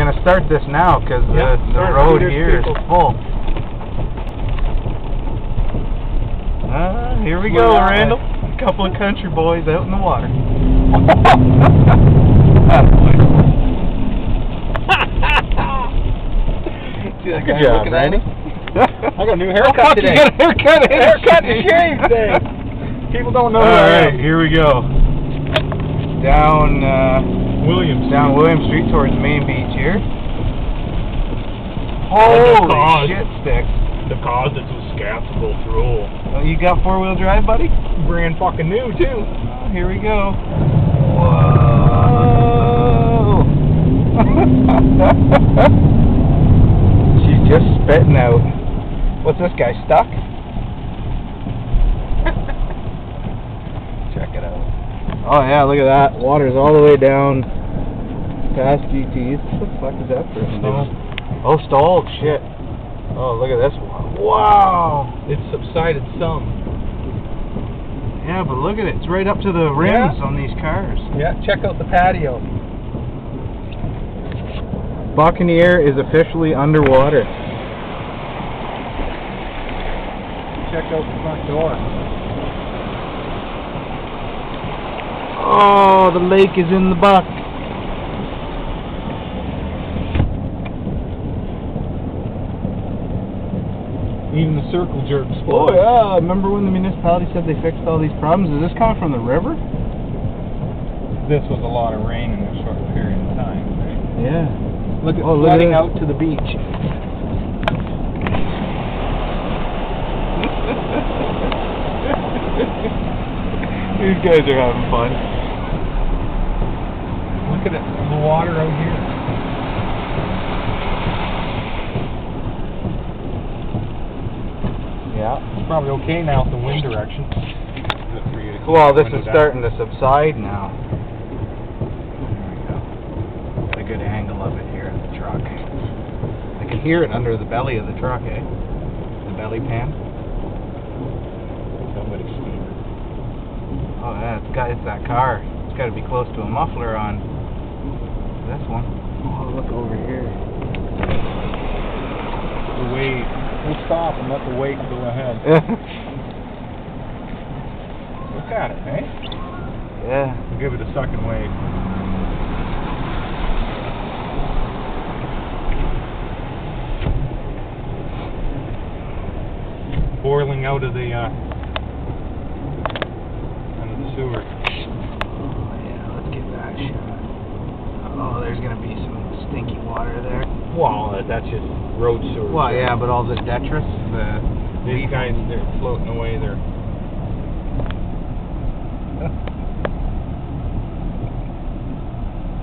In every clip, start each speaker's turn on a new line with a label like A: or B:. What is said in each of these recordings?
A: going to start this now because the road here is full. Here we go, Randall. A couple of country boys out in the water.
B: Good job, Randy. I got a new haircut today.
A: You got a haircut
B: and shave today. People don't know who I am.
A: Alright, here we go. Down William Street towards Main Beach here. Holy shit sticks.
C: The cause it's a scaffold through.
A: Oh, you got four-wheel drive, buddy?
B: Brand fucking new, too.
A: Oh, here we go. Whoa! She's just spitting out. What's this guy, stuck? Check it out. Oh yeah, look at that. Water's all the way down past GT's. What the fuck is that for? Oh, stalled. Shit. Oh, look at this one. Wow!
B: It's subsided some.
A: Yeah, but look at it. It's right up to the rims on these cars.
B: Yeah, check out the patio.
A: Buccaneer is officially underwater.
B: Check out the front door.
A: Oh, the lake is in the buck.
B: Even the circle jerks.
A: Oh yeah, remember when the municipality said they fixed all these problems? Is this coming from the river?
B: This was a lot of rain in a short period of time, right?
A: Yeah.
B: Look at flooding out to the beach.
A: These guys are having fun.
B: Look at it, the water out here.
A: Yeah.
B: It's probably okay now with the wind direction.
A: Well, this is starting to subside now. There we go. Got a good angle of it here in the truck. I can hear it under the belly of the truck, eh? The belly pan.
B: Somebody's steamer.
A: Oh yeah, it's that car. It's got to be close to a muffler on this one. Oh, look over here.
B: The wave. We'll stop and let the wave go ahead. Look at it, eh?
A: Yeah.
B: We'll give it a second wave. Boiling out of the sewer.
A: Oh yeah, let's get that shot. Oh, there's gonna be some stinky water there.
B: Well, that's just road sewer.
A: Well, yeah, but all the detritus,
B: these guys, they're floating away there.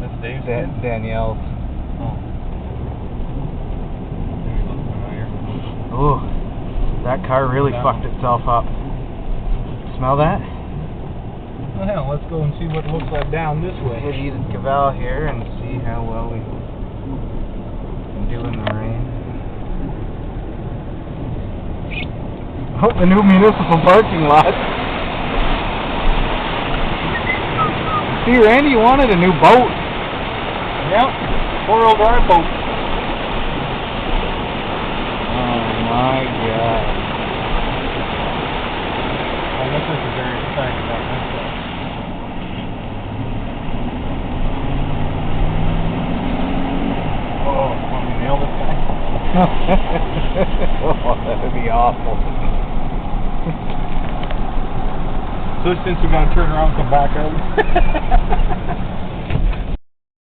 B: That's Dave's
A: Danielle's.
B: Oh. Maybe look familiar.
A: Oh, that car really fucked itself up. Smell that?
B: Well, hell, let's go and see what it looks like down this way.
A: Hit Edith Cavell here and see how well we can do in the rain. Oh, the new municipal parking lot. See, Randy, you wanted a new boat.
B: Yep, 4-wheel drive boat.
A: Oh my god.
B: I guess this is very exciting about this one. Oh, want me to nail this guy?
A: Oh, that would be awful.
B: So since we gotta turn around and come back out.